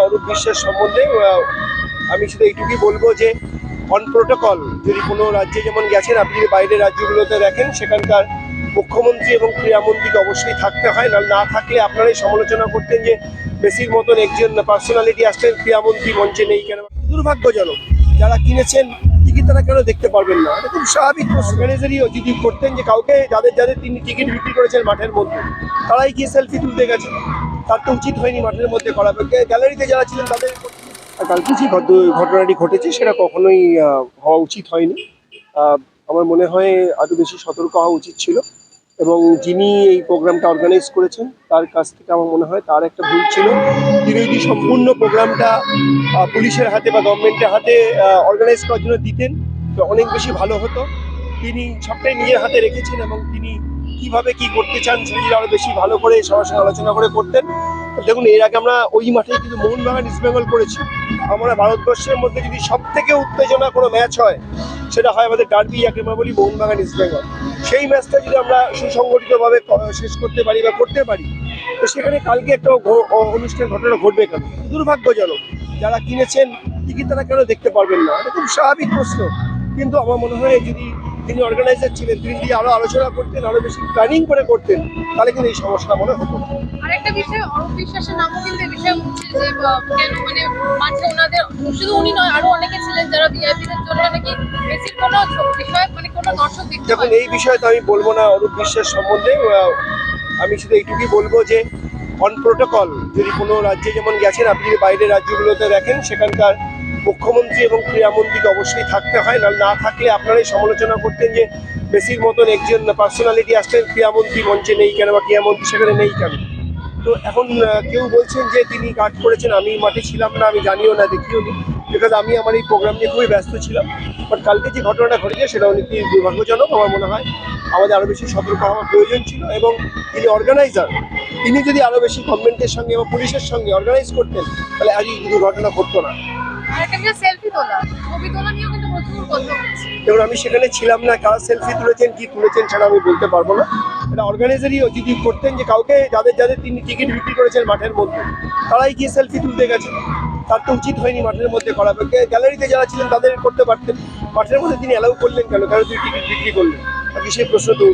অরূপ বিশ্বাস সম্বন্ধে। আমি শুধু এইটুকুই বলবো যে অন প্রোটোকল যদি কোনো রাজ্যে যেমন গেছেন, আপনি যদি বাইরের রাজ্যগুলোতে দেখেন সেখানকার মুখ্যমন্ত্রী এবং ক্রীড়ামন্ত্রীকে অবশ্যই থাকতে হয়, না থাকলে আপনারাই সমালোচনা করতেন যে মেসির মতন একজন পার্সোনালিটি আসছেন, ক্রীড়ামন্ত্রী মঞ্চে নেই কেন। দুর্ভাগ্যজনক, যারা কিনেছেন টিকিট তারা কেন দেখতে পারবেন না? এটা খুব স্বাভাবিক। অর্গানাইজারই যদি করতেন যে কাউকে যাদের যাদের তিনি টিকিট বিক্রি করেছেন মাঠের মধ্যে, তারাই গিয়ে সেলফি তুলতে গেছে, তার তো উচিত হয়নি মাঠের মধ্যে করা। গ্যালারিতে যারা ছিলেন তাদের কালকে যে ঘটনাটি ঘটেছে সেটা কখনোই হওয়া উচিত হয়নি। আমার মনে হয় আরও বেশি সতর্ক হওয়া উচিত ছিল, এবং যিনি এই প্রোগ্রামটা অর্গানাইজ করেছেন তার কাছ থেকে আমার মনে হয় তার একটা ভুল ছিল। তিনি যদি সম্পূর্ণ প্রোগ্রামটা পুলিশের হাতে বা গভর্নমেন্টের হাতে অর্গানাইজ করার জন্য দিতেন তো অনেক বেশি ভালো হতো। তিনি সবটাই নিজের হাতে রেখেছেন, এবং তিনি কিভাবে কি করতে চান সেগুলো আরো বেশি ভালো করে সবার সঙ্গে আলোচনা করে করতেন। দেখুন, এর আগে আমরা ওই মাঠে কিন্তু মোহনবাগান ইস্ট বেঙ্গল করেছি। আমরা ভারতবর্ষের মধ্যে যদি সব থেকে উত্তেজনা কোনো ম্যাচ হয় সেটা হয় আমাদের ডার্বি, যাকে আমরা বলি মোহনবাগান ইস্ট বেঙ্গল। সেই ম্যাচটা যদি আমরা সুসংগঠিতভাবে শেষ করতে পারি বা করতে পারি, তো সেখানে কালকে একটা অনুষ্ঠান ঘটনা ঘটবে কেন? দুর্ভাগ্যজনক, যারা কিনেছেন টিকিট তারা কেন দেখতে পারবেন না? এটা খুব স্বাভাবিক প্রশ্ন। কিন্তু আমার মনে হয় যদি তিনি অর্গানাইজার ছিলেন, তিনি যদি আরো আলোচনা করতেন, আরো বেশি প্ল্যানিং করে করতেন, তাহলে কিন্তু এই সমস্যা মনে হতো না। আরেকটা বিষয়, অরূপ বিশ্বাসের নামও কিন্তু এই বিষয়ে উঠছে যে কেন মানে মাঠে ওনাদের, শুধু উনি নয় আরো অনেকে ছিলেন যারা ভিআইপিদের জন্য নাকি মেসির কোনো বিষয় মানে কোনো দর্শক দেখতে দেখুন, এই বিষয়ে তো আমি বলবো না অরূপ বিশ্বাস সম্বন্ধে। আমি শুধু এইটুকুই বলবো যে অন প্রোটোকল যদি কোনো রাজ্যে যেমন গেছেন, আপনি যদি বাইরের রাজ্যগুলোতে দেখেন সেখানকার মুখ্যমন্ত্রী এবং ক্রীড়ামন্ত্রীকে অবশ্যই থাকতে হয়, না থাকলে আপনারাই সমালোচনা করতেন যে মেসির মতন একজন পার্সোনালিটি আসছেন, ক্রীড়ামন্ত্রী মঞ্চে নেই কেন বা ক্রীড়ামন্ত্রী সেখানে নেই কেন। তো এখন কেউ বলছেন যে তিনি কাট করেছেন, আমি মাঠে ছিলাম না, আমি জানিও না, দেখিও নি, বিকজ আমি আমার এই প্রোগ্রাম নিয়ে খুবই ব্যস্ত ছিলাম। বাট কালকে যে ঘটনাটা ঘটেছে সেটা অনেকই দুর্ভাগ্যজনক। আমার মনে হয় আমাদের আরও বেশি সতর্ক হওয়ার প্রয়োজন ছিল, এবং যিনি অর্গানাইজার তিনি যদি আরও বেশি গভর্নমেন্টের সঙ্গে এবং পুলিশের সঙ্গে অর্গানাইজ করতেন, তাহলে আজ এই দুর্ঘটনা ঘটতো না। আরেকটা বিষয়, সেলফি তোলা, ছবি তোলা নিয়েও কিন্তু প্রচুর কথা হচ্ছে। এবং আমি সেখানে ছিলাম না, কারা সেলফি তুলেছেন কি তুলেছেন সেটা আমি বলতে পারবো না। এটা অর্গানাইজারই যদি করতেন যে কাউকে যাদের যাদের তিনি টিকিট বিক্রি করেছেন মাঠের মধ্যে, তারাই গিয়ে সেলফি তুলতে গেছে, তার তো উচিত হয়নি মাঠের মধ্যে করা। গ্যালারিতে যারা ছিলেন তাদের করতে পারতেন, মাঠের মধ্যে তিনি অ্যালাউ করলেন কেন? কেন তুই টিকিট বিক্রি করলেন? বাকি সেই প্রশ্ন তো